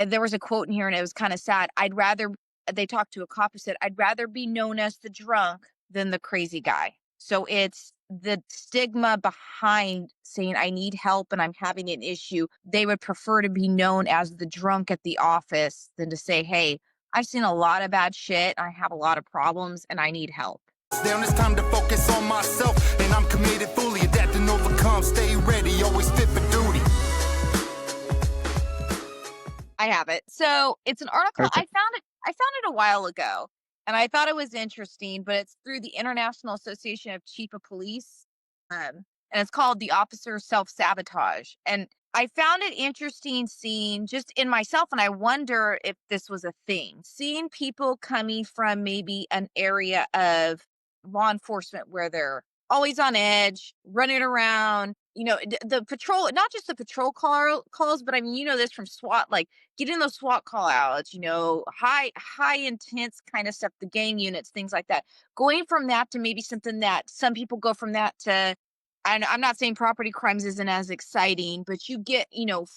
And there was a quote in here and it was kind of sad. They talked to a cop who said, I'd rather be known as the drunk than the crazy guy. So it's the stigma behind saying I need help and I'm having an issue. They would prefer to be known as the drunk at the office than to say, hey, I've seen a lot of bad shit. I have a lot of problems and I need help. Down, it's time to focus on myself, and I'm committed, fully adapt and overcome. Stay ready, always fit for duty. I have it. So it's an article. Okay. I found it a while ago and I thought it was interesting, but it's through the International Association of Chief of Police. And it's called The Officer Self-Sabotage. And I found it interesting seeing just in myself, and I wonder if this was a thing, seeing people coming from maybe an area of law enforcement where they're always on edge, running around, the patrol, not just the patrol calls, but I mean, this from SWAT, like getting those SWAT call outs, high intense kind of stuff, the gang units, things like that. Going from that to maybe something that some people go from that to, and I'm not saying property crimes isn't as exciting, but you get,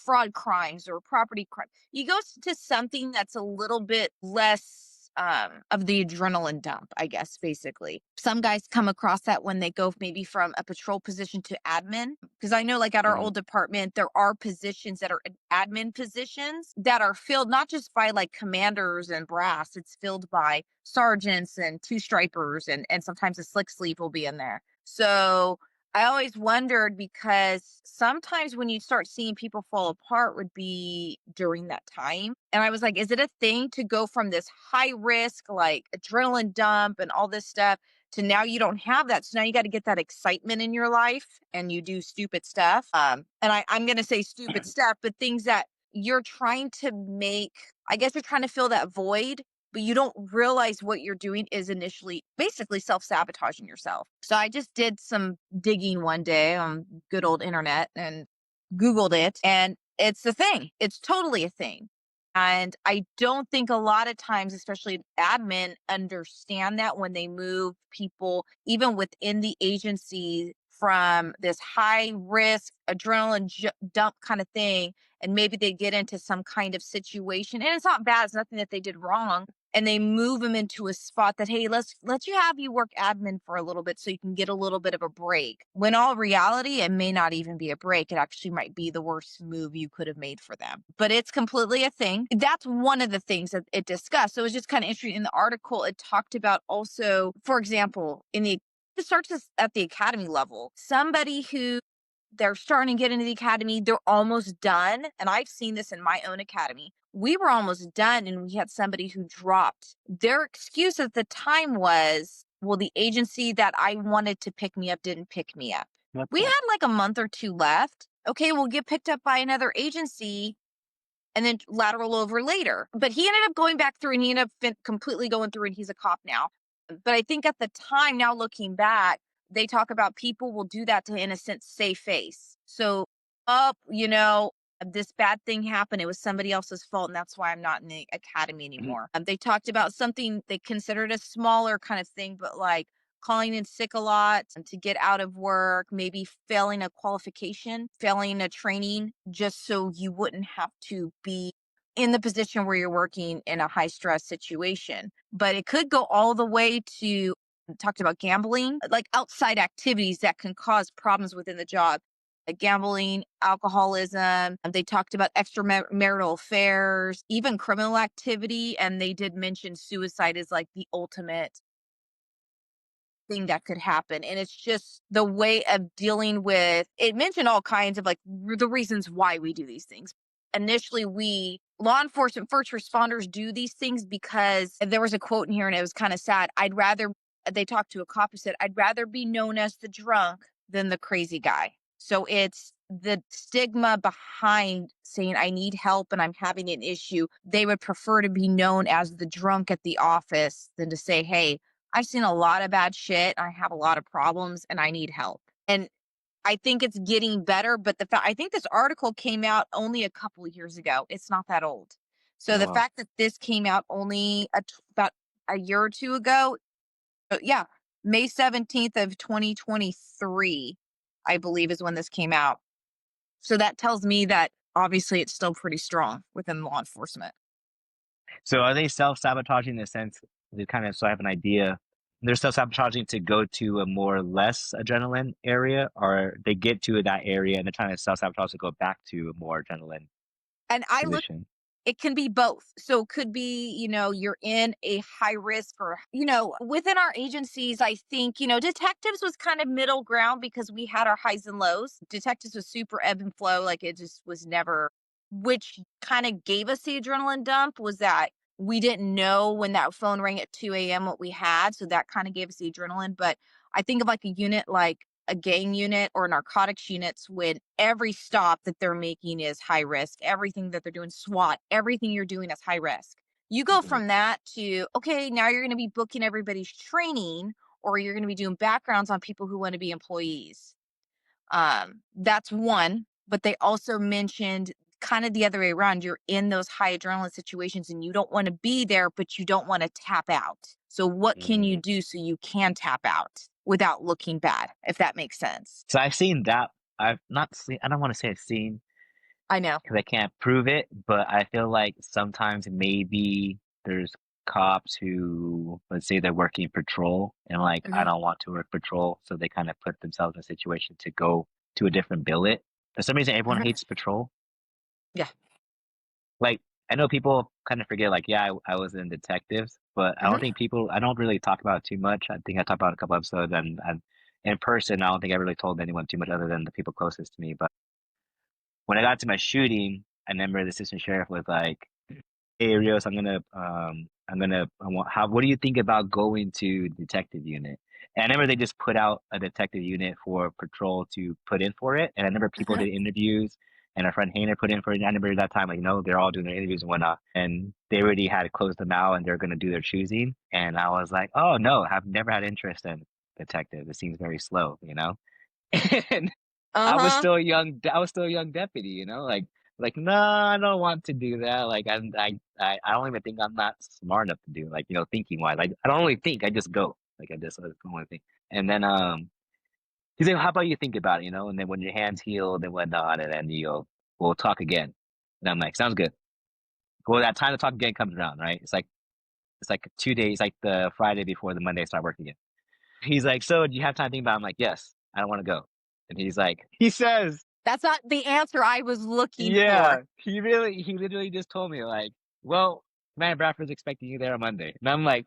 fraud crimes or property crime. You go to something that's a little bit less of the adrenaline dump, I guess, basically. Some guys come across that when they go maybe from a patrol position to admin. Because I know, like at our old department, there are positions that are admin positions that are filled not just by like commanders and brass, it's filled by sergeants and two stripers, and sometimes a slick sleeve will be in there. So I always wondered because sometimes when you start seeing people fall apart would be during that time. And I was like, is it a thing to go from this high risk, like adrenaline dump and all this stuff to now you don't have that? So now you got to get that excitement in your life and you do stupid stuff. And I'm going to say stupid stuff, but things that you're trying to make, I guess you're trying to fill that void, but you don't realize what you're doing is initially basically self-sabotaging yourself. So I just did some digging one day on good old internet and Googled it, and it's a thing. It's totally a thing. And I don't think a lot of times, especially admin, understand that when they move people, even within the agency, from this high risk adrenaline dump kind of thing, and maybe they get into some kind of situation, and it's not bad, it's nothing that they did wrong, and they move them into a spot that, hey, let's let you have you work admin for a little bit so you can get a little bit of a break. When all reality, it may not even be a break. It actually might be the worst move you could have made for them. But it's completely a thing. That's one of the things that it discussed. So it was just kind of interesting. In the article, it talked about also, for example, it starts at the academy level. Somebody who they're starting to get into the academy, they're almost done. And I've seen this in my own academy. We were almost done and we had somebody who dropped. Their excuse at the time was, well, the agency that I wanted to pick me up didn't pick me up. We had like a month or two left. Okay, we'll get picked up by another agency and then lateral over later. But he ended up going back through and he ended up completely going through and he's a cop now. But I think at the time, now looking back, they talk about people will do that to, in a sense, save face. So, this bad thing happened. It was somebody else's fault. And that's why I'm not in the academy anymore. They talked about something they considered a smaller kind of thing, but like calling in sick a lot to get out of work, maybe failing a qualification, failing a training, just so you wouldn't have to be in the position where you're working in a high stress situation. But it could go all the way to, talked about gambling, like outside activities that can cause problems within the job, like gambling, alcoholism. They talked about extramarital affairs, even criminal activity. And they did mention suicide is like the ultimate thing that could happen. And it's just the way of dealing with it. Mentioned all kinds of like the reasons why we do these things. Initially, we law enforcement, first responders do these things because there was a quote in here and it was kind of sad. They talked to a cop who said, I'd rather be known as the drunk than the crazy guy. So it's the stigma behind saying I need help and I'm having an issue. They would prefer to be known as the drunk at the office than to say, hey, I've seen a lot of bad shit. I have a lot of problems and I need help. And I think it's getting better, but I think this article came out only a couple of years ago. It's not that old. So the fact that this came out only about a year or two ago, yeah, May 17th of 2023, I believe is when this came out. So that tells me that obviously it's still pretty strong within law enforcement. So are they self-sabotaging in the sense to kind of so I have an idea? They're self-sabotaging to go to a more less adrenaline area, or they get to that area and they're trying to self-sabotage to go back to a more adrenaline And I look position? It can be both. So it could be, you're in a high risk or, within our agencies, I think, detectives was kind of middle ground because we had our highs and lows. Detectives was super ebb and flow. Like it just was never, which kind of gave us the adrenaline dump was that we didn't know when that phone rang at 2 a.m. what we had. So that kind of gave us the adrenaline. But I think of like a unit like a gang unit or narcotics units when every stop that they're making is high risk, everything that they're doing, SWAT, everything you're doing is high risk. You go Mhm. from that to, okay, now you're going to be booking everybody's training or you're going to be doing backgrounds on people who want to be employees. That's one, but they also mentioned kind of the other way around. You're in those high adrenaline situations and you don't want to be there, but you don't want to tap out. So what can you Mm. do so you can tap out without looking bad, if that makes sense? So I've seen that. I've not seen. I don't want to say I've seen I know. because I can't prove it, but I feel like sometimes maybe there's cops who, let's say they're working patrol and like, I Mhm, don't want to work patrol. So they kind of put themselves in a situation to go to a different billet. For some reason, everyone mhm. hates patrol. Yeah. Like, I know people kind of forget, like, yeah, I was in detectives, but Mhm, I don't really talk about it too much. I think I talked about it a couple episodes and in person, I don't think I really told anyone too much other than the people closest to me. But when I got to my shooting, I remember the assistant sheriff was like, "Hey, Rios, what do you think about going to detective unit?" And I remember they just put out a detective unit for patrol to put in for it. And I remember people mhm. did interviews and our friend Hayner put in for it. And I remember at that time, like, they're all doing their interviews and whatnot. And they already had closed them out and they're going to do their choosing. And I was like, oh, no, I've never had interest in detective. It seems very slow. And Uh-huh. I was still a young deputy, like, no, I don't want to do that. Like, I don't even think I'm not smart enough to do it. Like, thinking wise, I don't really think. I just go. Like, I just go and think. And then he's like, how about you think about it, And then when your hands healed and whatnot, and then we'll talk again. And I'm like, sounds good. Well, that time to talk again comes around, right? It's like 2 days, like the Friday before the Monday I start working again. He's like, so do you have time to think about it? I'm like, yes, I don't want to go. And he says, That's not the answer I was looking yeah, for. he literally just told me like, well, man, Bradford's expecting you there on Monday. And I'm like,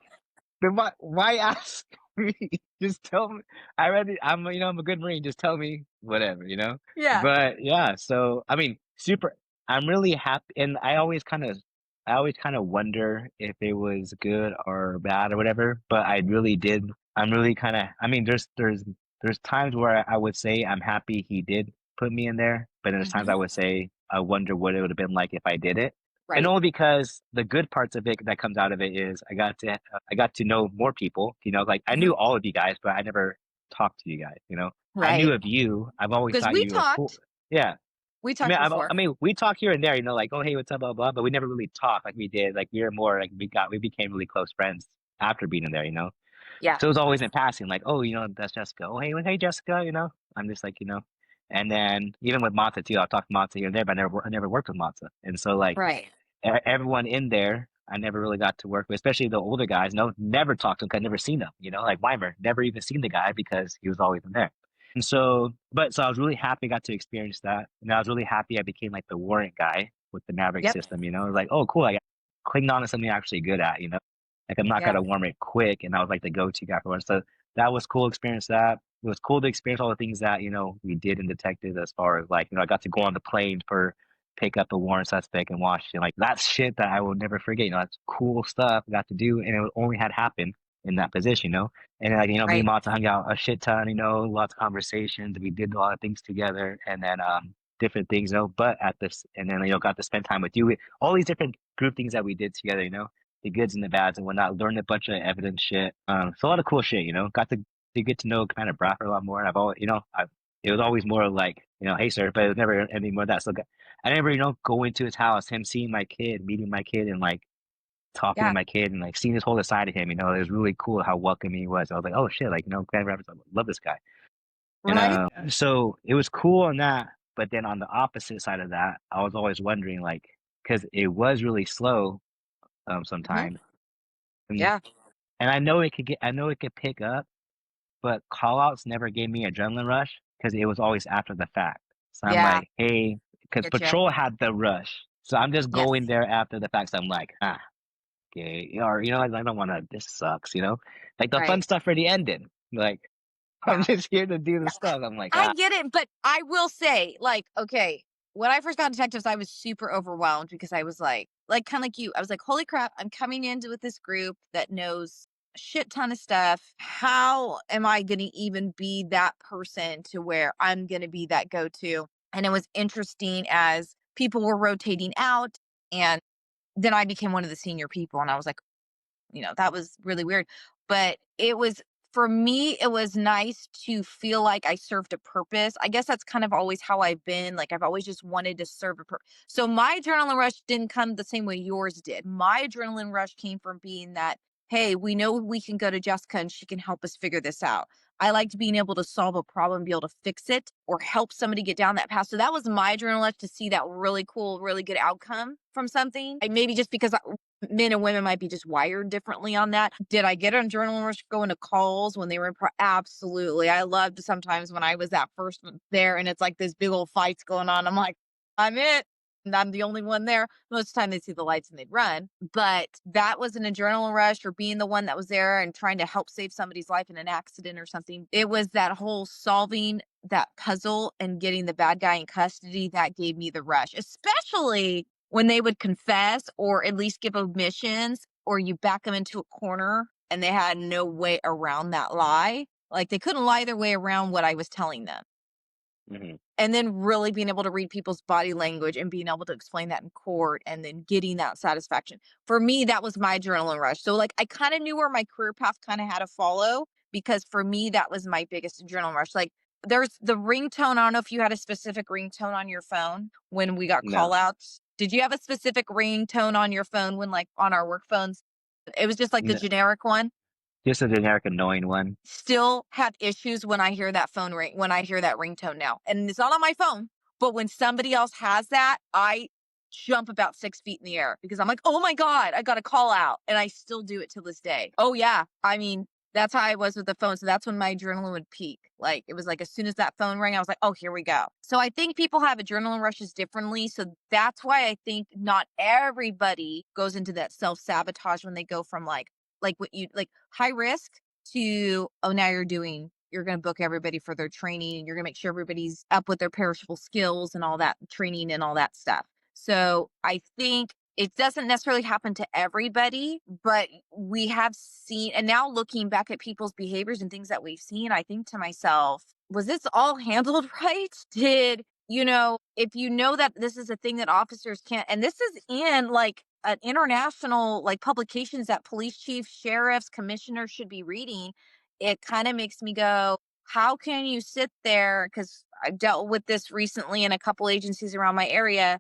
then why ask me? Just tell me. I'm a good Marine. Just tell me whatever. Yeah. But yeah, so I mean, super. I'm really happy, and I always kind of wonder if it was good or bad or whatever. But I really did. I'm really kind of. I mean, there's times where I would say I'm happy he did put me in there, but then there's times I Mhm. would say I wonder what it would have been like if I did it. And Right. only because the good parts of it that comes out of it is I got to know more people. Like I Mhm. knew all of you guys, but I never talked to you guys. I knew Right. of you. I've always Because thought we you were cool. talked. Yeah. We I talked mean, I before. mean, we talk here and there. Like, oh hey, what's up, blah blah. But we never really talked like we did. Like we were more like we became really close friends after being in there. Yeah. So it was always in passing, like, oh, that's Jessica. Oh, hey, Jessica. I'm just like. And then even with Matza too, I'll talk to Matza here and there, but I never worked with Matza, and so like Right. everyone in there, I never really got to work with, especially the older guys. No, never talked to him 'cause I'd never seen him, like Weimer, never even seen the guy because he was always in there. And so I was really happy I got to experience that. And I was really happy I became like the warrant guy with the Maverick Yep. system, I was like, oh, cool. I clinged on to something I'm actually good at. Like I'm not Yep. gonna warm it quick. And I was like the go-to guy for it. So that was cool to experience that. It was cool to experience all the things that, we did in detective as far as like, I got to go on the plane for pick up a warrant suspect in Washington. Like that's shit that I will never forget. That's cool stuff I got to do, and it only had happened in that position. And like me and Right. Mata hung out a shit ton. Lots of conversations. We did a lot of things together, and then different things. But at this, and then got to spend time with you. All these different group things that we did together. The goods and the bads and whatnot. Learned a bunch of evidence shit. So a lot of cool shit. Got to get to know kind of Bradford a lot more. And I've always, it was always more like, hey sir, but it was never anything more of that. So I never, go into his house, him seeing my kid, meeting my kid, and like talking to Yeah. my kid, and like seeing this whole side of him. It was really cool how welcoming he was. I was like, oh shit, like Grand Rapids, I love this guy, and Right. so it was cool on that. But then on the opposite side of that, I was always wondering, like, because it was really slow Mhm. sometimes, and Yeah. I know it could pick up, but call outs never gave me adrenaline rush because it was always after the fact. So I'm Yeah. like, hey, because Get you. patrol had the rush, so I'm just Yes. going there after the fact. So I'm like, ah, okay, or I don't want to. This sucks, like the fun Right. stuff already ended. Like I'm Yeah. just here to do the Yeah. stuff. I'm like, I ah, get it, but I will say, like, okay, when I first got detectives, I was super overwhelmed because I was like kind of like you. I was like, holy crap, I'm coming into with this group that knows a shit ton of stuff. How am I going to even be that person to where I'm going to be that go to? And it was interesting as people were rotating out, and then I became one of the senior people, and I was like, that was really weird. But it was, for me, it was nice to feel like I served a purpose. I guess that's kind of always how I've been. Like, I've always just wanted to serve a purpose. So my adrenaline rush didn't come the same way yours did. My adrenaline rush came from being that, hey, we know we can go to Jessica and she can help us figure this out. I liked being able to solve a problem, be able to fix it or help somebody get down that path. So that was my adrenaline rush, to see that really cool, really good outcome from something. And maybe just because men and women might be just wired differently on that. Did I get an adrenaline rush going to calls when they were absolutely. I loved sometimes when I was that first one there and it's like this big old fights going on. I'm like, I'm it. And I'm the only one there. Most of the time they'd see the lights and they'd run. But that was an adrenaline rush, or being the one that was there and trying to help save somebody's life in an accident or something. It was that whole solving that puzzle and getting the bad guy in custody that gave me the rush, especially when they would confess or at least give admissions, or you back them into a corner and they had no way around that lie. Like, they couldn't lie their way around what I was telling them. hmm And then really being able to read people's body language and being able to explain that in court and then getting that satisfaction. For me, that was my adrenaline rush. So, like, I kind of knew where my career path kind of had to follow, because for me, that was my biggest adrenaline rush. Like, there's the ringtone. I don't know if you had a specific ringtone on your phone when we got call no, outs. Did you have a specific ringtone on your phone when, like, on our work phones? It was just like the no, generic one. just a generic annoying one. Still have issues when I hear that phone ring, when I hear that ringtone now. And it's not on my phone, but when somebody else has that, I jump about 6 feet in the air because I'm like, oh my God, I got to call out. And I still do it to this day. Oh, yeah. I mean, that's how I was with the phone. So that's when my adrenaline would peak. Like, it was like as soon as that phone rang, I was like, oh, here we go. So I think people have adrenaline rushes differently. So that's why I think not everybody goes into that self sabotage when they go from like what you like high risk to, oh, now you're going to book everybody for their training and you're going to make sure everybody's up with their perishable skills and all that training and all that stuff. So I think it doesn't necessarily happen to everybody, but we have seen, and now looking back at people's behaviors and things that we've seen, I think to myself, was this all handled right? If you know that this is a thing that officers can't, and this is in like an international like publications that police chiefs, sheriffs, commissioners should be reading, it kind of makes me go, how can you sit there? Because I've dealt with this recently in a couple agencies around my area,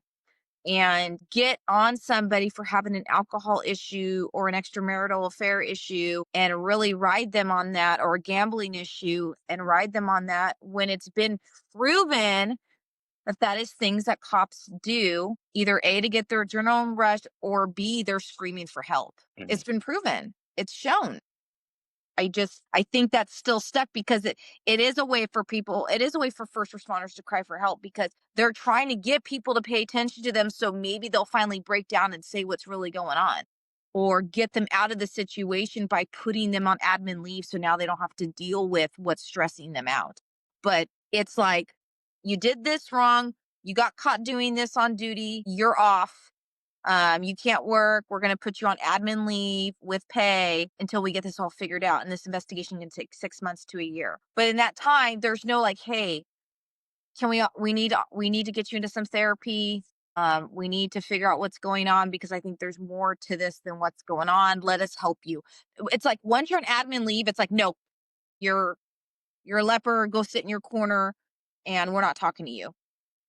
and get on somebody for having an alcohol issue or an extramarital affair issue and really ride them on that, or a gambling issue and ride them on that, when it's been proven that that is things that cops do, either A, to get their adrenaline rush, or B, they're screaming for help. hmm It's been proven. It's shown. I think that's still stuck because it is a way for people, it is a way for first responders to cry for help, because they're trying to get people to pay attention to them, so maybe they'll finally break down and say what's really going on, or get them out of the situation by putting them on admin leave so now they don't have to deal with what's stressing them out. But it's like, you did this wrong, you got caught doing this on duty, you're off. You can't work. We're going to put you on admin leave with pay until we get this all figured out. And this investigation can take 6 months to a year. But in that time, there's no like, hey, can we need to get you into some therapy. We need to figure out what's going on, because I think there's more to this than what's going on. Let us help you. It's like once you're on admin leave, it's like, no, you're you're a leper. Go sit in your corner, and we're not talking to you.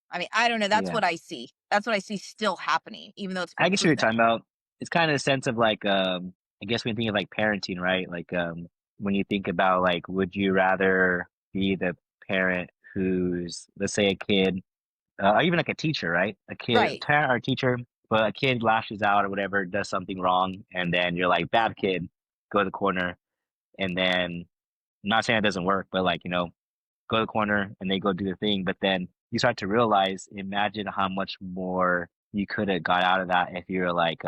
I mean, I don't know. That's Yeah, what I see. That's what I see still happening, even though it's I been guess what you're proven. talking about. It's kind of a sense of like, I guess when you think of like parenting, right? Like, when you think about like, would you rather be the parent who's, let's say, a kid or even like a teacher, right? A kid, Right. parent or teacher, but a kid lashes out or whatever, does something wrong, and then you're like, bad kid, go to the corner, and then I'm not saying it doesn't work, but like, go to the corner and they go do the thing. But then you start to realize, imagine how much more you could have got out of that if you're like,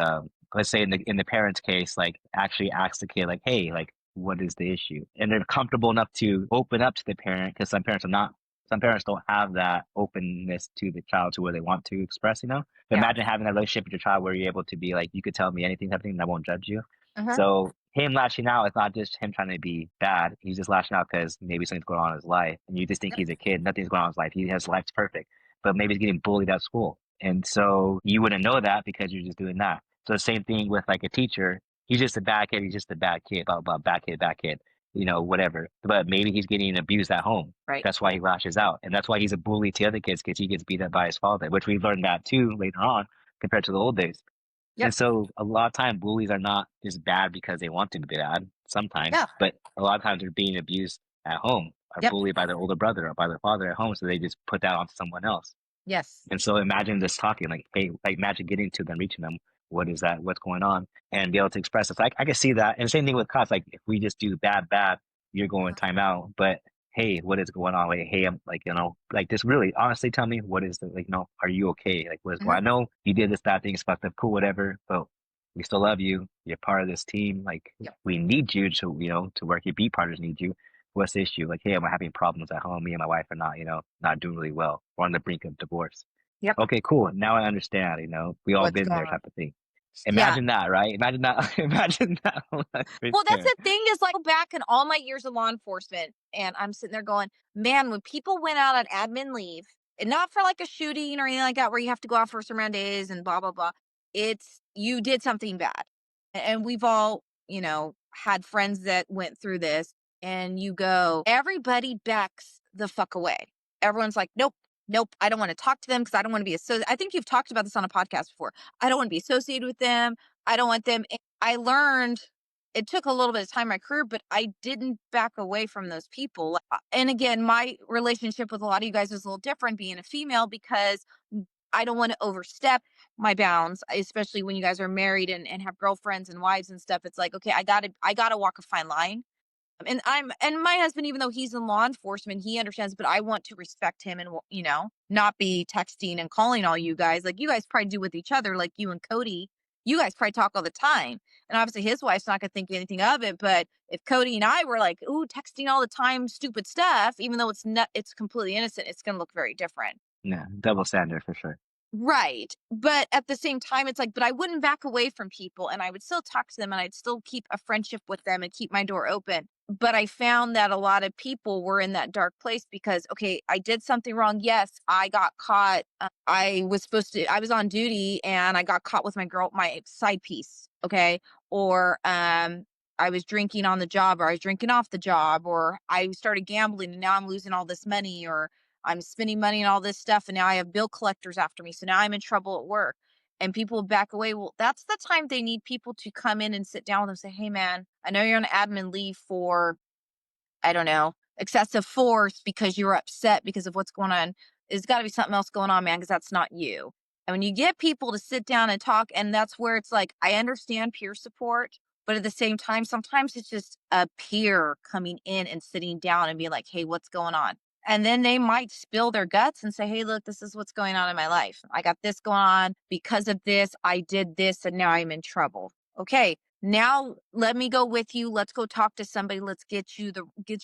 let's say in the parent's case, like actually ask the kid, like, hey, like, what is the issue? And they're comfortable enough to open up to the parent because some parents are not. Some parents don't have that openness to the child to where they want to express, But Yeah. imagine having that relationship with your child where you're able to be like, you could tell me anything happening and I won't judge you. Uh-huh. So him lashing out is not just him trying to be bad. He's just lashing out because maybe something's going on in his life, and you just think Yep. he's a kid. Nothing's going on in his life. His life's perfect, but maybe he's getting bullied at school, and so you wouldn't know that because you're just doing that. So the same thing with like a teacher. He's just a bad kid. He's just a bad kid. Blah blah. Bad kid. Bad kid. Whatever. But maybe he's getting abused at home. Right. That's why he lashes out, and that's why he's a bully to other kids because he gets beat up by his father, which we learned that too later on compared to the old days. Yep. And so a lot of time bullies are not just bad because they want to be bad sometimes, Yeah. but a lot of times they're being abused at home, are Yep. bullied by their older brother or by their father at home, so they just put that onto someone else. Yes. And so imagine just talking, like, hey, like imagine getting to them, reaching them. What is that? What's going on? And be able to express it. So I can see that. And same thing with cops. Like if we just do bad, bad, you're going Uh-huh. time out. But hey, what is going on? Like, hey, I'm like, like just really honestly tell me what is the like, are you okay? Like what is going Mhm. on? I know you did this bad thing, it's fucked up, cool, whatever, but we still love you. You're part of this team. Like Yep. we need you to, to work. Your B partners need you. What's the issue? Like, hey, I'm having problems at home. Me and my wife are not, not doing really well. We're on the brink of divorce. Yep. Okay, cool. Now I understand, we all What's been going there on? type of thing. Yeah. Imagine that, right? Imagine that, imagine that with Well, that's parent. the thing is like back in all my years of law enforcement, and I'm sitting there going, man, when people went out on admin leave, and not for like a shooting or anything like that, where you have to go out for some round days and blah, blah, blah, it's you did something bad. And we've all, had friends that went through this, and you go, everybody backs the fuck away. Everyone's like, nope, nope, I don't want to talk to them because I don't want to be associated. I think you've talked about this on a podcast before. I don't want to be associated with them. I don't want them. I learned it took a little bit of time in my career, but I didn't back away from those people. And again, my relationship with a lot of you guys is a little different being a female because I don't want to overstep my bounds, especially when you guys are married and have girlfriends and wives and stuff. It's like, okay, I gotta walk a fine line. And my husband, even though he's in law enforcement, he understands, but I want to respect him and, not be texting and calling all you guys. Like you guys probably do with each other, like you and Cody, you guys probably talk all the time. And obviously his wife's not going to think anything of it. But if Cody and I were like, ooh, texting all the time, stupid stuff, even though it's not, it's completely innocent, it's going to look very different. Yeah, double standard for sure. Right. But at the same time, it's like, but I wouldn't back away from people and I would still talk to them and I'd still keep a friendship with them and keep my door open. But I found that a lot of people were in that dark place because, okay, I did something wrong. Yes, I got caught. I was on duty and I got caught with my side piece. Okay. Or, I was drinking on the job or I was drinking off the job or I started gambling and now I'm losing all this money or I'm spending money on all this stuff and now I have bill collectors after me. So now I'm in trouble at work. And people back away. Well, that's the time they need people to come in and sit down with them and say, hey, man, I know you're on admin leave for, I don't know, excessive force because you're upset because of what's going on. There's got to be something else going on, man, because that's not you. And when you get people to sit down and talk, and that's where it's like, I understand peer support, but at the same time, sometimes it's just a peer coming in and sitting down and being like, hey, what's going on? And then they might spill their guts and say, hey, look, this is what's going on in my life. I got this going on because of this. I did this and now I'm in trouble. Okay, now let me go with you. Let's go talk to somebody. Let's get you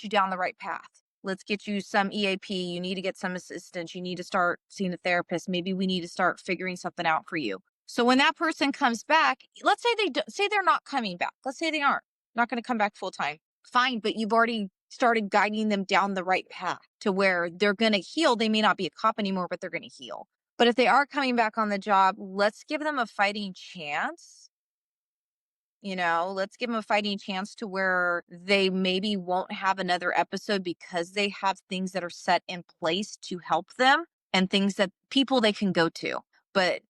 down the right path. Let's get you some EAP. You need to get some assistance. You need to start seeing a therapist. Maybe we need to start figuring something out for you. So when that person comes back, let's say say they're not coming back. Let's say they aren't not going to come back full time. Fine, but you've already started guiding them down the right path to where they're going to heal. They may not be a cop anymore, but they're going to heal. But if they are coming back on the job, let's give them a fighting chance. Let's give them a fighting chance to where they maybe won't have another episode because they have things that are set in place to help them and things that people they can go to. But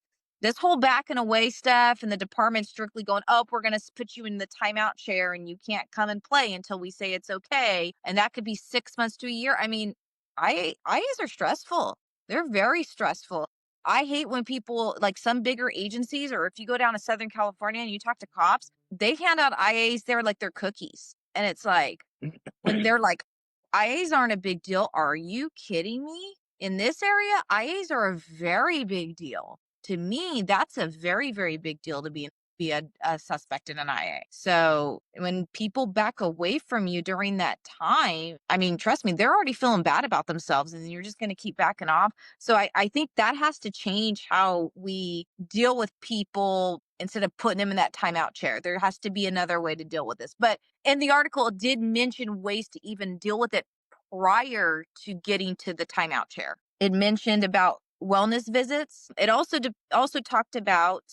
this whole back and away stuff and the department strictly going, oh, we're going to put you in the timeout chair and you can't come and play until we say it's okay. And that could be 6 months to a year. I mean, IAs are stressful. They're very stressful. I hate when people like some bigger agencies, or if you go down to Southern California and you talk to cops, they hand out IAs there like they're cookies. And it's like, when they're like, IAs aren't a big deal. Are you kidding me? In this area, IAs are a very big deal. To me, that's a very, very big deal to be a suspect in an IA. So when people back away from you during that time, I mean, trust me, they're already feeling bad about themselves and you're just going to keep backing off. So I think that has to change how we deal with people instead of putting them in that timeout chair. There has to be another way to deal with this. But and the article did mention ways to even deal with it prior to getting to the timeout chair. It mentioned about wellness visits. It also talked about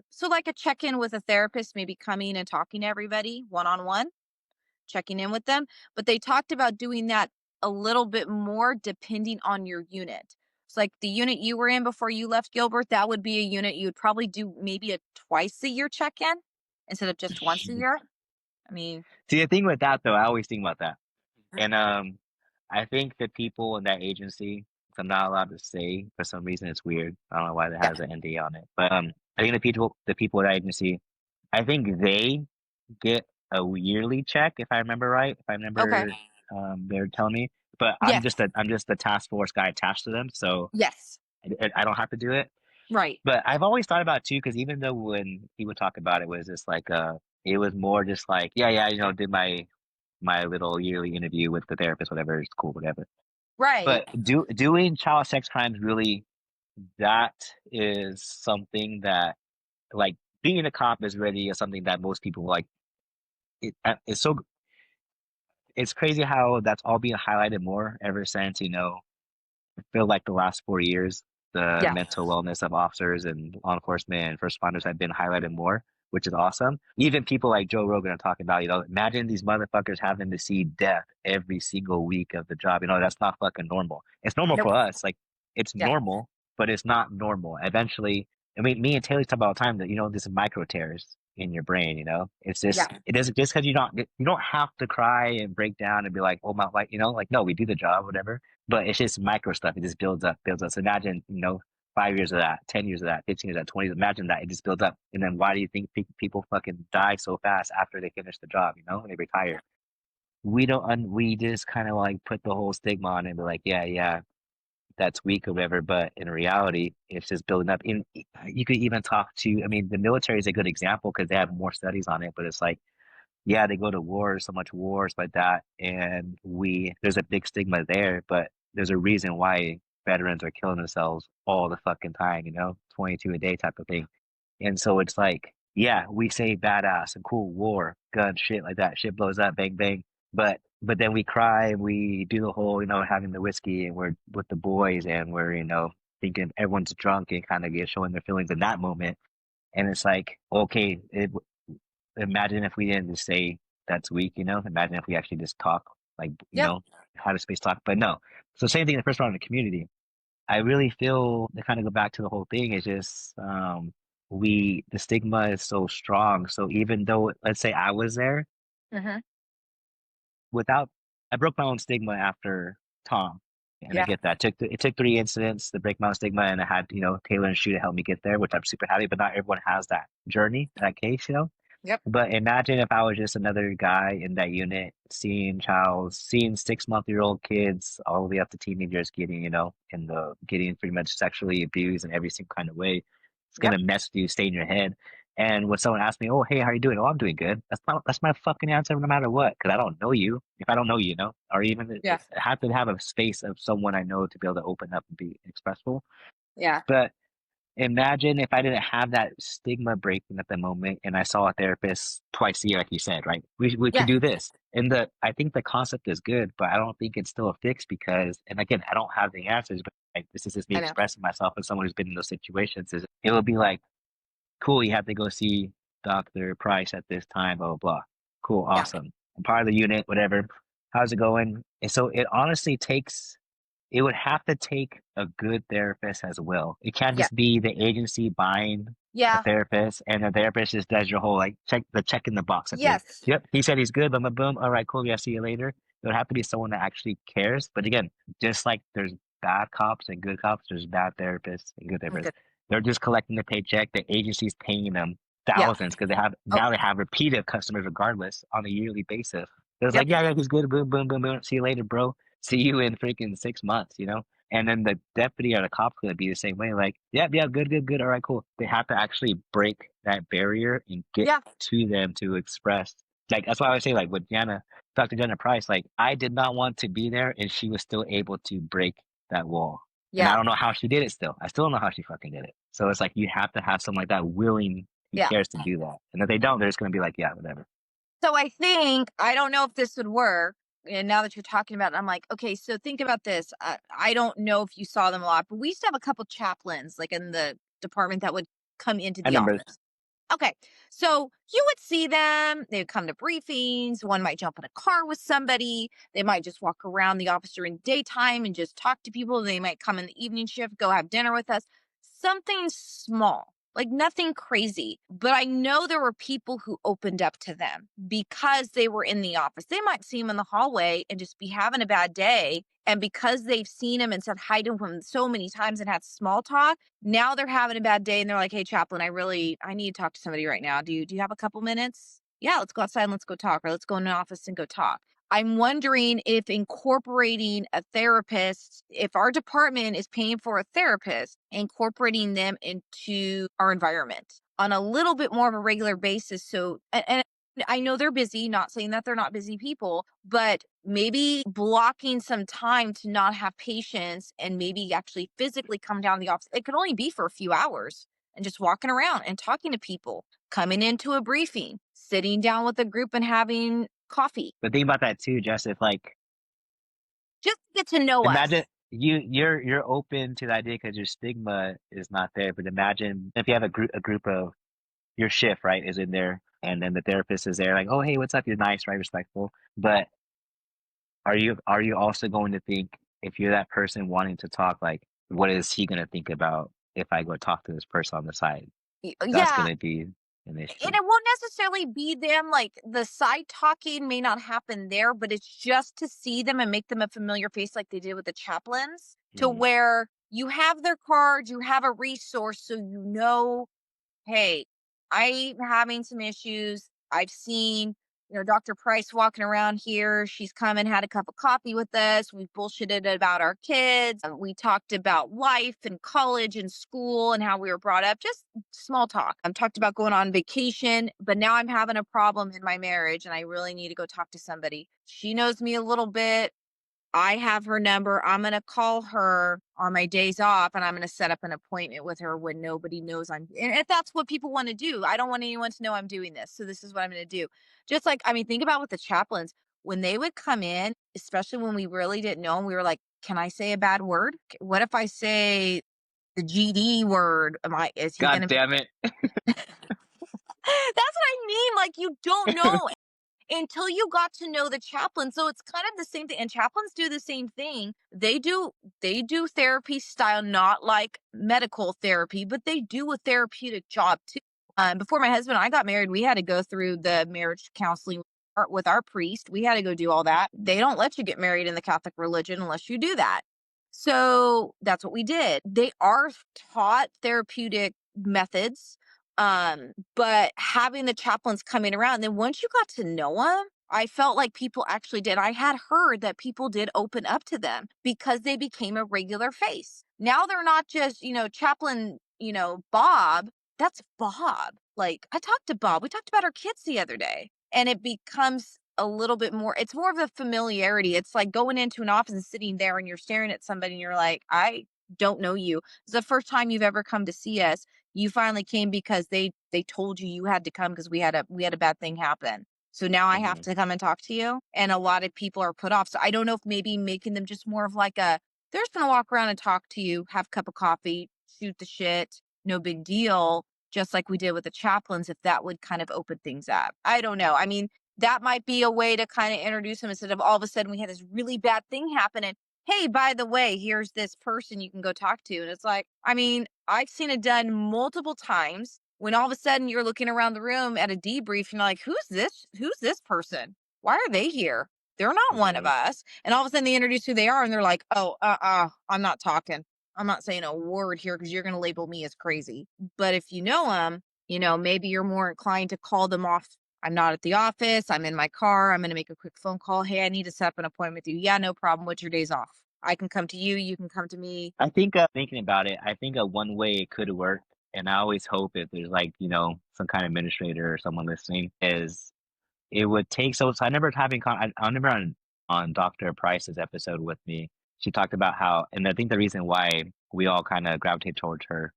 so like a check-in with a therapist, maybe coming and talking to everybody one-on-one, checking in with them, but they talked about doing that a little bit more depending on your unit. It's like the unit you were in before you left, Gilbert, that would be a unit you would probably do maybe a twice a year check-in instead of just once a year. I mean, See, the thing with that though, I always think about that. And I think the people in that agency, I'm not allowed to say for some reason it's weird. I don't know why that yeah. has an NDA on it. But I think the people at that agency, I think they get a yearly check if I remember right. If I Okay. remember they're telling me. But Yes. I'm just the task force guy attached to them, so Yes. I don't have to do it. Right. But I've always thought about it too, because even though when he would talk about it, was just like it was more just like, yeah, yeah, did my little yearly interview with the therapist, whatever, it's cool, whatever. Right. But doing child sex crimes really, that is something that, like, being a cop is really something that most people like. It's so it's crazy how that's all being highlighted more ever since, I feel like the last 4 years, the Yeah. mental wellness of officers and law enforcement and first responders have been highlighted more, which is awesome. Even people like Joe Rogan are talking about, imagine these motherfuckers having to see death every single week of the job. That's not fucking normal. It's normal Nope. for us. Like, it's Yeah. normal, but it's not normal. Eventually, I mean, me and Taylor talk about all the time that, this micro tears in your brain, it's just, Yeah. it doesn't, just because you don't have to cry and break down and be like, oh my, like, like, no, we do the job, whatever, but it's just micro stuff. It just builds up, builds up. So imagine, 5 years of that, 10 years of that, 15 years of that, 20 years. Imagine that. It just builds up. And then why do you think people fucking die so fast after they finish the job, when they retire? We just kind of like put the whole stigma on it and be like, yeah, yeah, that's weak or whatever. But in reality, it's just building up. You could even talk to, I mean, the military is a good example because they have more studies on it, but it's like, yeah, they go to war, so much wars like that, and there's a big stigma there, but there's a reason why veterans are killing themselves all the fucking time, 22 a day type of thing. And so it's like, yeah, we say badass and cool, war, gun, shit like that, shit blows up, bang bang. But then we cry and we do the whole, having the whiskey and we're with the boys and we're, thinking everyone's drunk and kind of get showing their feelings in that moment. And it's like, okay, imagine if we didn't just say that's weak, Imagine if we actually just talk, like, Yep. had a space talk. But no. So same thing in the first round of the community. I really feel, to kind of go back to the whole thing, is just the stigma is so strong. So even though, let's say I was there, Mm-hmm. without I broke my own stigma after Tom. And I Yeah. get that. It took 3 incidents to break my own stigma, and I had, Taylor and Shu to help me get there, which I'm super happy, but not everyone has that journey, that case, Yep. But imagine if I was just another guy in that unit, seeing 6-month-year-old kids all the way up to teenagers getting, getting pretty much sexually abused in every single kind of way. It's Yep. gonna mess with you, stay in your head. And when someone asks me, "Oh, hey, how are you doing?" "Oh, I'm doing good." That's my fucking answer, no matter what, because I don't know you. If I don't know you, or even Yeah. I have to have a space of someone I know to be able to open up and be expressive. Yeah. But imagine if I didn't have that stigma breaking at the moment and I saw a therapist twice a year, like you said, right? We could Yeah. do this. And I think the concept is good, but I don't think it's still a fix because, and again, I don't have the answers, but like, this is just me I know. expressing myself as someone who's been in those situations. Is it would be like, cool, you have to go see Dr. Price at this time, blah, blah, blah. Cool, Yeah. awesome. I'm part of the unit, whatever. How's it going? And so it would have to take a good therapist as well. It can't Yeah. just be the agency buying a Yeah. therapist and the therapist just does your whole like check in the box at the end. Yes. Yep, he said he's good, boom, boom, boom. All right, cool. Yeah, see you later. It would have to be someone that actually cares. But again, just like there's bad cops and good cops. There's bad therapists and good therapists. Okay. They're just collecting the paycheck. The agency's paying them Yeah. thousands because Oh, they have repeated customers regardless on a yearly basis. It's yep. like, yeah, he's good. Boom, boom, boom, boom. See you later, bro. See you in freaking 6 months, you know? And then the deputy or the cop's gonna be the same way. Like, yeah, yeah, good, good, good. All right, cool. They have to actually break that barrier and get Yeah. to them to express. Like that's why I would say, like with Dr. Jenna Price, like I did not want to be there, and she was still able to break that wall. And I Yeah. don't know how she did it. Still, I still don't know how she fucking did it. So it's like you have to have someone like that willing, who Yeah. cares to do that. And if they don't, they're just gonna be like, yeah, whatever. So I think I don't know if this would work. And now that you're talking about it, I'm like, okay, so think about this. I don't know if you saw them a lot, but we used to have a couple chaplains like in the department that would come into I the remember. office. Okay. So you would see them. They would come to briefings. One might jump in a car with somebody. They might just walk around the office during daytime and just talk to people. They might come in the evening shift, go have dinner with us. Something small, like nothing crazy. But I know there were people who opened up to them because they were in the office. They might see him in the hallway and just be having a bad day. And because they've seen him and said hi to him so many times and had small talk, now they're having a bad day and they're like, "Hey, chaplain, I need to talk to somebody right now. Do you have a couple minutes? Yeah, let's go outside and let's go talk, or let's go in an office and go talk." I'm wondering if incorporating a therapist, if our department is paying for a therapist, incorporating them into our environment on a little bit more of a regular basis. So, and I know they're busy, not saying that they're not busy people, but maybe blocking some time to not have patients and maybe actually physically come down to the office. It could only be for a few hours and just walking around and talking to people, coming into a briefing, sitting down with a group and having coffee, But think about that too, Jess. If like just to get to know imagine us. you're open to the idea because your stigma is not there. But imagine if you have a group of your shift, right, is in there, and then the therapist is there, like, oh hey, what's up? You're nice, right, respectful. But are you also going to think if you're that person wanting to talk, like, what is he gonna think about if I go talk to this person on the side? That's Yeah. gonna be an And issue. it won't necessarily be them, like, the side talking may not happen there, but it's just to see them and make them a familiar face like they did with the chaplains, to Mm. where you have their card, you have a resource, so you know, "Hey, I'm having some issues. I've seen, Dr. Price walking around here. She's come and had a cup of coffee with us. We bullshitted about our kids. We talked about life and college and school and how we were brought up, just small talk. I've talked about going on vacation, but now I'm having a problem in my marriage and I really need to go talk to somebody. She knows me a little bit. I have her number. I'm going to call her on my days off and I'm going to set up an appointment with her when nobody knows and if that's what people want to do. I don't want anyone to know I'm doing this. So this is what I'm going to do. Just like, I mean, think about with the chaplains when they would come in, especially when we really didn't know, and we were like, can I say a bad word? What if I say the GD word? Is he going God to, damn it. that's what I mean. Like, you don't know until you got to know the chaplain. So it's kind of the same thing. And chaplains do the same thing. They do therapy style, not like medical therapy, but they do a therapeutic job too. Before my husband and I got married, we had to go through the marriage counseling with our priest. We had to go do all that. They don't let you get married in the Catholic religion unless you do that. So that's what we did. They are taught therapeutic methods, but having the chaplains coming around, then once you got to know them, I felt like people actually did. I had heard that people did open up to them because they became a regular face. Now they're not just, chaplain, Bob. That's Bob. Like, I talked to Bob. We talked about our kids the other day. And it becomes a little bit more, it's more of a familiarity. It's like going into an office and sitting there and you're staring at somebody and you're like, I don't know you. It's the first time you've ever come to see us. You finally came because they told you you had to come because we had a bad thing happen. So now I have Mhm. to come and talk to you. And a lot of people are put off. So I don't know if maybe making them just more of like they're just gonna walk around and talk to you, have a cup of coffee, shoot the shit, no big deal, just like we did with the chaplains, if that would kind of open things up. I don't know. I mean, that might be a way to kind of introduce them instead of all of a sudden we had this really bad thing happen and hey, by the way, here's this person you can go talk to. And it's like, I mean, I've seen it done multiple times when all of a sudden you're looking around the room at a debrief and you're like, who's this? Who's this person? Why are they here? They're not one of Right. us. And all of a sudden they introduce who they are and they're like, oh, I'm not talking. I'm not saying a word here because you're going to label me as crazy. But if you know them, maybe you're more inclined to call them off. I'm not at the office. I'm in my car. I'm going to make a quick phone call. Hey, I need to set up an appointment with you. Yeah, no problem. What's your days off? I can come to you. You can come to me. I think thinking about it, I think one way it could work, and I always hope if there's like some kind of administrator or someone listening, is it would take. So I remember I remember on Dr. Price's episode with me, she talked about how, and I think the reason why we all kind of gravitate towards her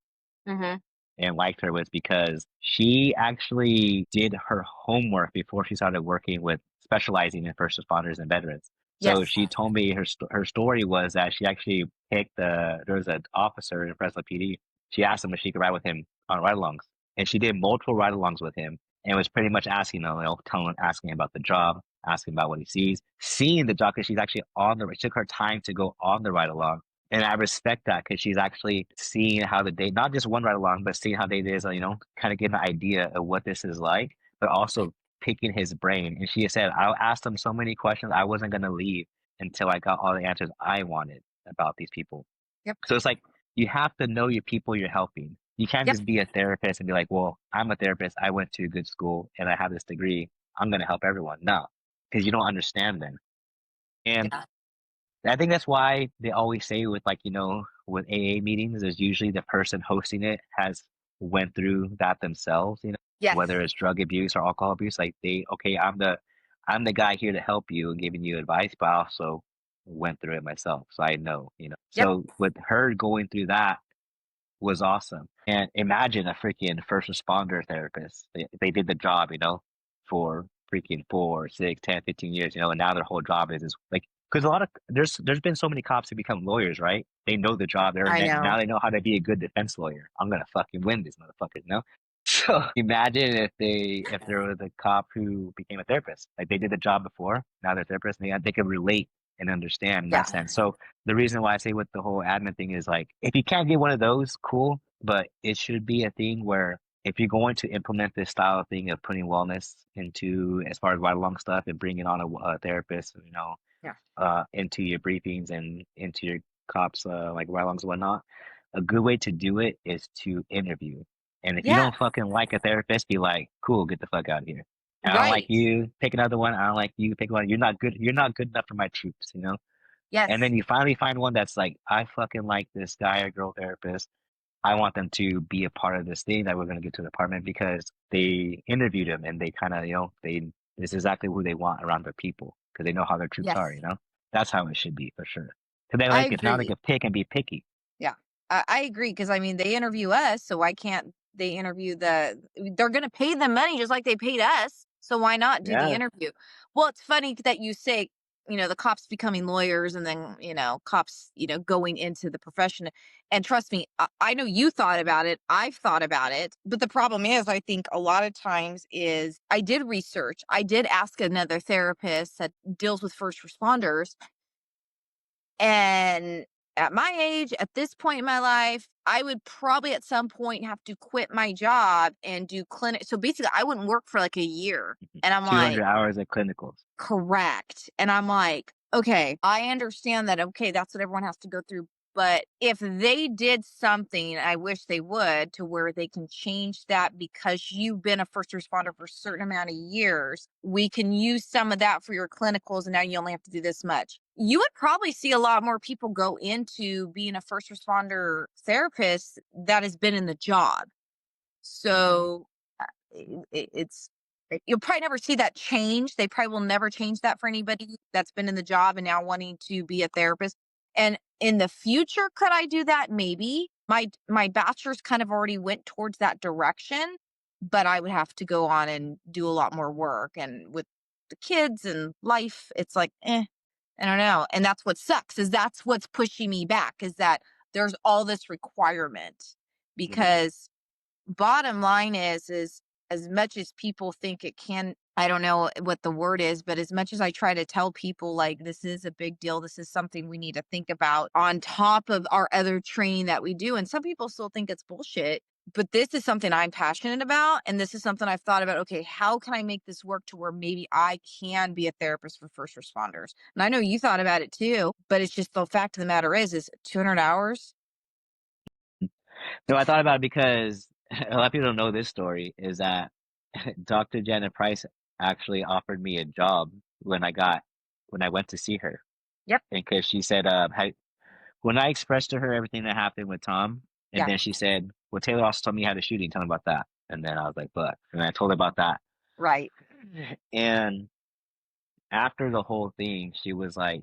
Mm-hmm. and liked her was because she actually did her homework before she started working with specializing in first responders and veterans. So Yes. she told me her story was that she actually picked there was an officer in Fresno PD. She asked him if she could ride with him on ride-alongs, and she did multiple ride-alongs with him, and was pretty much asking him, asking about the job, asking about what he sees, seeing the job because she's actually on the. It took her time to go on the ride-along, and I respect that because she's actually seeing how the day, not just one ride along, but seeing how they is, kind of getting an idea of what this is like, but also picking his brain. And she said, I asked him so many questions, I wasn't going to leave until I got all the answers I wanted about these people. Yep. So it's like, you have to know your people you're helping. You can't Yep. just be a therapist and be like, well, I'm a therapist. I went to a good school and I have this degree. I'm going to help everyone. No, because you don't understand them. And Yeah. I think that's why they always say with with AA meetings, there's usually the person hosting it has went through that themselves, Yes. whether it's drug abuse or alcohol abuse. Like okay, I'm the guy here to help you and giving you advice, but I also went through it myself. So I know. Yep. So with her going through that was awesome. And imagine a freaking first responder therapist. They did the job, for freaking 4, 6, 10, 15 years, and now their whole job is like, because a lot of there's been so many cops who become lawyers, right? They know the job. I know. Now they know how to be a good defense lawyer. I'm gonna fucking win this motherfucker. So imagine if there was a cop who became a therapist, like they did the job before, now they're therapists, and they could relate and understand in Yeah. that sense. So the reason why I say with the whole admin thing is like, if you can't get one of those, cool, but it should be a thing where if you're going to implement this style of thing of putting wellness into as far as ride along stuff and bringing on a therapist, Yeah. into your briefings and into your cops like ride alongs and whatnot, a good way to do it is to interview. And if you Yeah. don't fucking like a therapist, be like, cool, get the fuck out of here. I don't like Right. you. Pick another one. I don't like you. Pick one. You're not good. You're not good enough for my troops. And Yes. then you finally find one that's like, I fucking like this guy or girl therapist. I want them to be a part of this thing that we're going to get to the department because they interviewed him and they kind of, this is exactly who they want around their people because they know how their troops are. Yes. That's how it should be for sure. Because I now they agree. can pick and be picky. Yeah. I agree because I mean they interview us, so why can't they interview they're gonna pay them money just like they paid us. So why not do the Yeah. interview? Well, it's funny that you say, the cops becoming lawyers and then, cops, going into the profession. And trust me, I know you thought about it. I've thought about it. But the problem is, I think a lot of times is I did research. I did ask another therapist that deals with first responders. And at my age, at this point in my life, I would probably at some point have to quit my job and do clinic. So basically, I wouldn't work for like a year. And I'm 200 like, hours of clinicals. correct. And I'm like, okay, I understand that. Okay, that's what everyone has to go through. But if they did something, I wish they would, to where they can change that because you've been a first responder for a certain amount of years. We can use some of that for your clinicals, and now you only have to do this much. You would probably see a lot more people go into being a first responder therapist that has been in the job. Hmm. So it's you'll probably never see that change. They probably will never change that for anybody that's been in the job and now wanting to be a therapist. And in the future, could I do that? Maybe. My bachelor's kind of already went towards that direction, but I would have to go on and do a lot more work. And with the kids and life, it's like, I don't know. And that's what sucks, is that's what's pushing me back, is that there's all this requirement. Hmm. Because bottom line is as much as people think it can, I don't know what the word is, but as much as I try to tell people like this is a big deal, this is something we need to think about on top of our other training that we do, and some people still think it's bullshit. but this is something I'm passionate about, and this is something I've thought about, okay, how can I make this work to where maybe I can be a therapist for first responders? And I know you thought about it too, but it's just the fact of the matter is 200 hours? No, I thought about it because a lot of people don't know this story is that Dr. Janet Price actually offered me a job when I went to see her. Yep. And because she said, when I expressed to her everything that happened with Tom, and Yeah. then she said, well, Taylor also told me how to shooting. Tell me about that. And then I was like, but, and I told her about that. Right. And after the whole thing, she was like,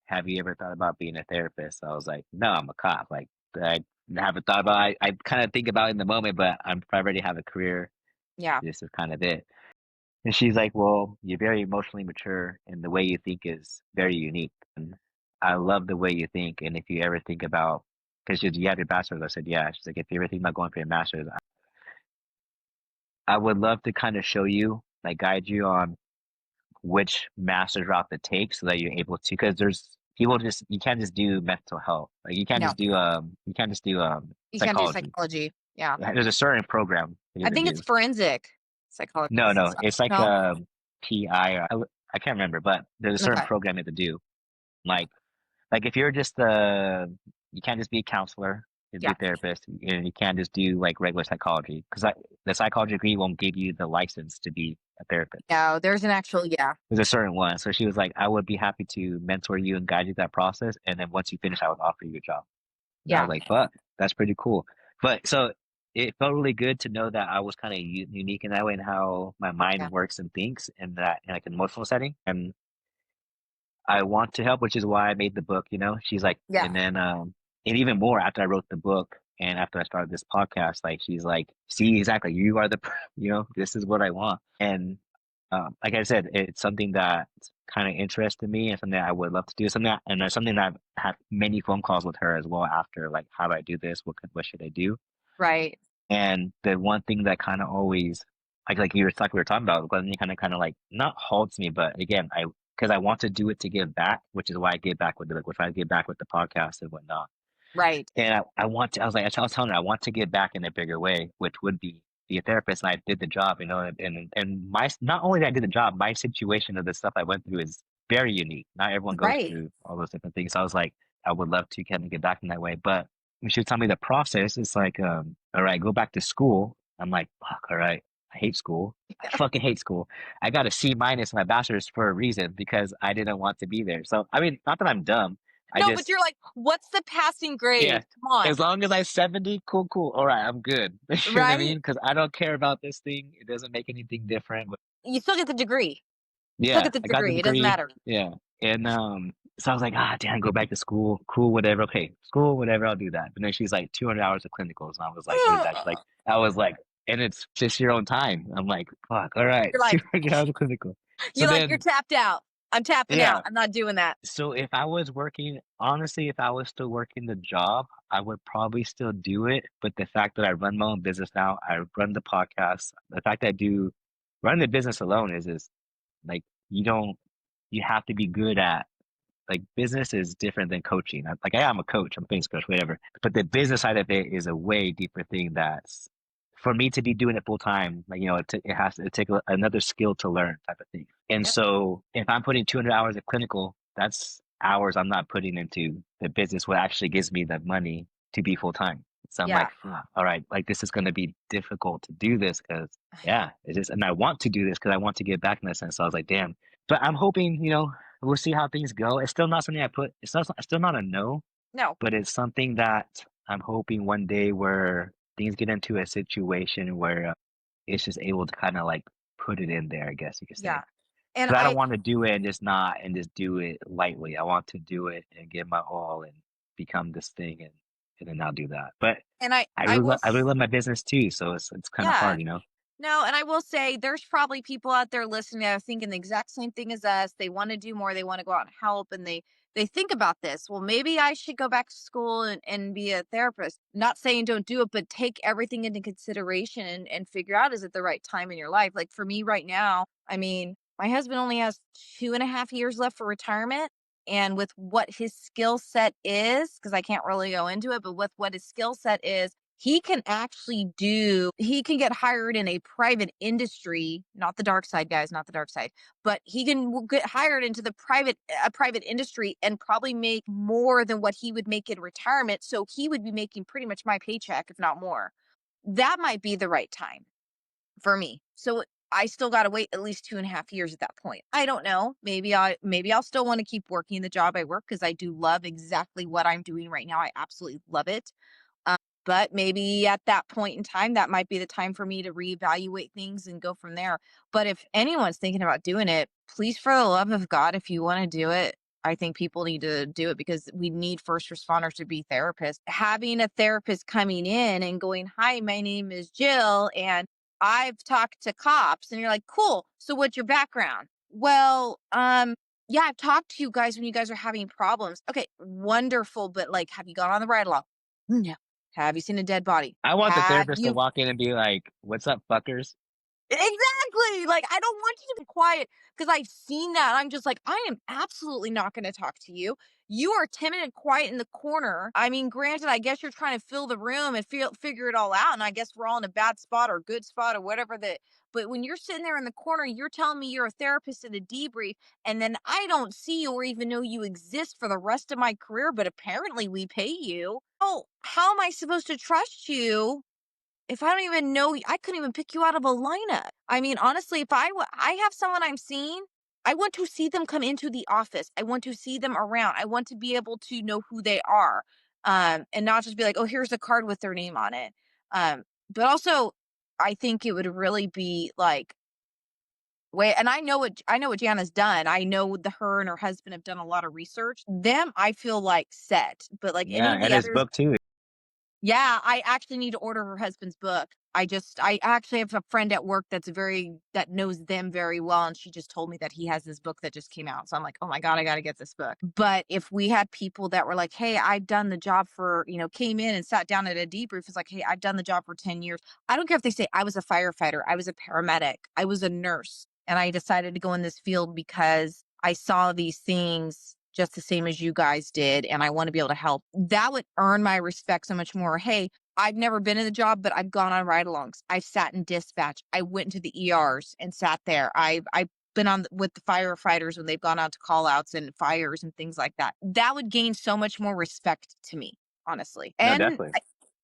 have you ever thought about being a therapist? I was like, no, I'm a cop. Like, I haven't thought about I kind of think about it in the moment, but I already have a career. Yeah. This is kind of it. And she's like, well, you're very emotionally mature and the way you think is very unique. And I love the way you think. And if you ever think about, because you have your bachelor's, I said, yeah. She's like, if you ever think about going for your master's, I would love to kind of show you, like guide you on which master's route to take so that you're able to, because there's people just, you can't just do mental health. Like No, you can't just do you can't do psychology. psychology. Yeah. There's a certain program that you I have to think it's do. forensic psychology. No, no, it's like No? PI or I can't remember, but there's a certain Okay. program you have to do. Like if you're just you can't just be a counselor, you be a Yeah. therapist, and you can't just do like regular psychology because the psychology degree won't give you the license to be a therapist. No, there's an actual, yeah. There's a certain one. So she was like, I would be happy to mentor you and guide you that process, and then once you finish, I would offer you a job. And I was Yeah. like, fuck, that's pretty cool. But so it felt really good to know that I was kind of unique in that way and how my mind Yeah. works and thinks in that in like an emotional setting. And I want to help, which is why I made the book, you know? She's like, Yeah. and then, and even more after I wrote the book and after I started this podcast, like, she's like, see, exactly, you are you know, this is what I want. And, like I said, it's something that kind of interested me and something that I would love to do. And there's something that I've had many phone calls with her as well after, like, how do I do this? What should I do? Right. And the one thing that kind of always, like we were talking about, Glenn, kind of like not halts me, but again, because I want to do it to give back, which is why I give back with which I give back with the podcast and whatnot. Right. And I want to, I was telling her, I want to give back in a bigger way, which would be a therapist. And I did the job, you know, and not only that I did the job, my situation of the stuff I went through is very unique. Not everyone goes Right. through all those different things. So I was like, I would love to kind of get back in that way. But when she would tell me the process, it's like, all right, go back to school. I'm like, fuck, all right. I hate school. I fucking hate school. I got a C minus in my bachelor's for a reason because I didn't want to be there. So I mean, not that I'm dumb. I No, but just you're like, what's the passing yeah. grade? Come on. As long as I 70, cool, cool. All right, I'm good. You know what I Right? mean? Because I don't care about this thing. It doesn't make anything different. But You still get the degree. You still yeah, get the I got the degree. It doesn't degree. matter. Yeah. And so I was like, damn, go back to school. Cool, whatever. Okay, school, whatever, I'll do that. But then she's like 200 hours of clinicals. And I was like, what is that? She's like, I was like, and it's just your own time. I'm like, fuck, all right, You're like 200 hours of clinical. So you're like, "You're then, tapped out. I'm tapping out. yeah. I'm not doing that." So if I was working, honestly, if I was still working the job, I would probably still do it. But the fact that I run my own business now, I run the podcast, the fact that I do run the business alone is like you have to be good at like business is different than coaching. Like I am a coach, I'm a business coach, whatever. But the business side of it is a way deeper thing that's for me to be doing it full time, like it has to take another skill to learn type of thing. And Yep. so if I'm putting 200 hours of clinical, that's hours I'm not putting into the business, what actually gives me the money to be full time. So I'm Yeah. like, all right, like this is going to be difficult to do this because yeah, it is, and I want to do this because I want to give back in that sense. So I was like, damn. But I'm hoping, we'll see how things go. It's still not something I put. It's still not a no, No. but it's something that I'm hoping one day where things get into a situation where it's just able to kind of like put it in there, I guess you could say. Yeah. And Because I don't I want to do it and just not and just do it lightly. I want to do it and give my all and become this thing and then I'll do that. But and I will I really love my business too, so it's kind of yeah. hard, you know. No, and I will say there's probably people out there listening that are thinking the exact same thing as us. They want to do more, they want to go out and help, and they think about this. Well, maybe I should go back to school and be a therapist. Not saying don't do it, but take everything into consideration and figure out is it the right time in your life. Like for me right now, I mean, my husband only has 2.5 years left for retirement. And with what his skill set is, because I can't really go into it, but with what his skill set is, he can actually he can get hired in a private industry, not the dark side, guys, not the dark side, but he can get hired into the private industry and probably make more than what he would make in retirement. So he would be making pretty much my paycheck, if not more. That might be the right time for me. So I still got to wait at least 2.5 years at that point. I don't know. Maybe I'll still want to keep working the job I work because I do love exactly what I'm doing right now. I absolutely love it. But maybe at that point in time, that might be the time for me to reevaluate things and go from there. But if anyone's thinking about doing it, please, for the love of God, if you want to do it, I think people need to do it because we need first responders to be therapists. Having a therapist coming in and going, "Hi, my name is Jill, and I've talked to cops," and you're like, "Cool. So what's your background?" Well, yeah, I've talked to you guys when you guys are having problems. Okay, wonderful. But like, have you gone on the ride along? No. Have you seen a dead body? I want the Have therapist to you walk in and be like, "What's up, fuckers?" exactly, like, I don't want you to be quiet because 'cause I've seen that, I'm just like, "I am absolutely not gonna talk to you. You are timid and quiet in the corner." I mean, granted, I guess you're trying to fill the room and figure it all out, and I guess we're all in a bad spot or good spot or whatever that but when you're sitting there in the corner, you're telling me you're a therapist in a debrief, and then I don't see you or even know you exist for the rest of my career, but apparently we pay you. Oh, how am I supposed to trust you if I don't even know I couldn't even pick you out of a lineup. I mean, honestly, if I have someone I'm seeing, I want to see them come into the office. I want to see them around. I want to be able to know who they are. And not just be like, "Oh, here's a card with their name on it." But also I think it would really be like wait, and I know what Jana's done. I know her and her husband have done a lot of research. Them, I feel like set, but like any Yeah, of and the his others book too. yeah, I actually need to order her husband's book. I actually have a friend at work that knows them very well, and she just told me that he has this book that just came out. So I'm like, "Oh my God, I gotta get this book." But if we had people that were like, "Hey, I've done the job for," came in and sat down at a debrief, it's like, "Hey, I've done the job for 10 years." I don't care if they say I was a firefighter, I was a paramedic, I was a nurse, and I decided to go in this field because I saw these things just the same as you guys did, and I want to be able to help. That would earn my respect so much more. Hey, I've never been in the job, but I've gone on ride-alongs. I've sat in dispatch. I went into the ERs and sat there. I've been with the firefighters when they've gone out to call outs and fires and things like that. That would gain so much more respect to me, honestly. No, And definitely.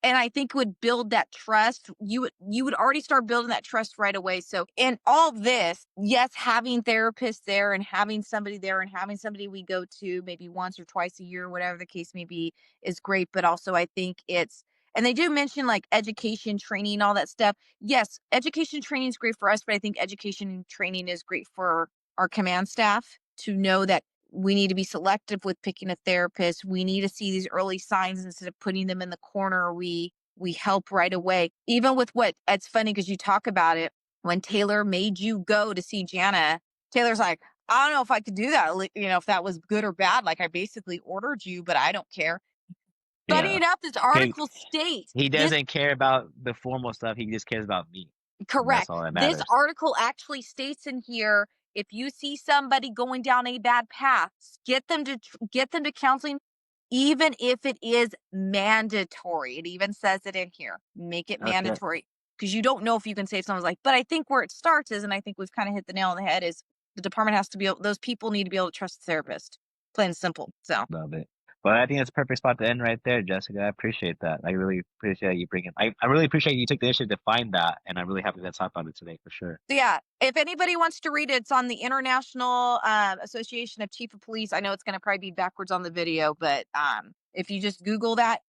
I think would build that trust. You would already start building that trust right away. So in all this, yes, having therapists there and having somebody there and having somebody we go to maybe once or twice a year, whatever the case may be, is great. But also I think it's and they do mention like education, training, all that stuff. Yes, education training is great for us, but I think education training is great for our command staff to know that we need to be selective with picking a therapist. We need to see these early signs instead of putting them in the corner. We help right away. Even with what it's funny because you talk about it when Taylor made you go to see Jana. Taylor's like, I don't know if I could do that. If that was good or bad. Like I basically ordered you, but I don't care. Funny Yeah. enough, this He article states he this doesn't care about the formal stuff. He just cares about me. And that's correct. all that This matters. article actually states in here if you see somebody going down a bad path, get them to counseling even if it is mandatory. It even says it in here. Make it Okay. mandatory because you don't know if you can save someone's life. But I think where it starts is and I think we've kind of hit the nail on the head is the department has to be able those people need to be able to trust the therapist. Plain and simple. So Love it. But I think it's a perfect spot to end right there, Jessica. I appreciate that. I really appreciate you bringing. I really appreciate you took the initiative to find that, and I'm really happy to talk about it today for sure. So yeah, if anybody wants to read it, it's on the International Association of Chief of Police. I know it's going to probably be backwards on the video, but if you just Google that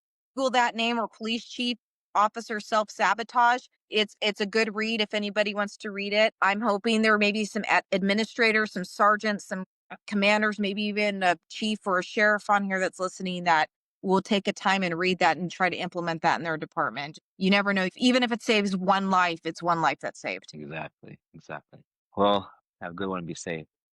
name or police chief officer self sabotage, it's a good read if anybody wants to read it. I'm hoping there may be some administrators, some sergeants, some commanders, maybe even a chief or a sheriff on here that's listening that will take a time and read that and try to implement that in their department. You never know. Even if it saves one life, it's one life that's saved. Exactly. Exactly. Well, have a good one. Be safe.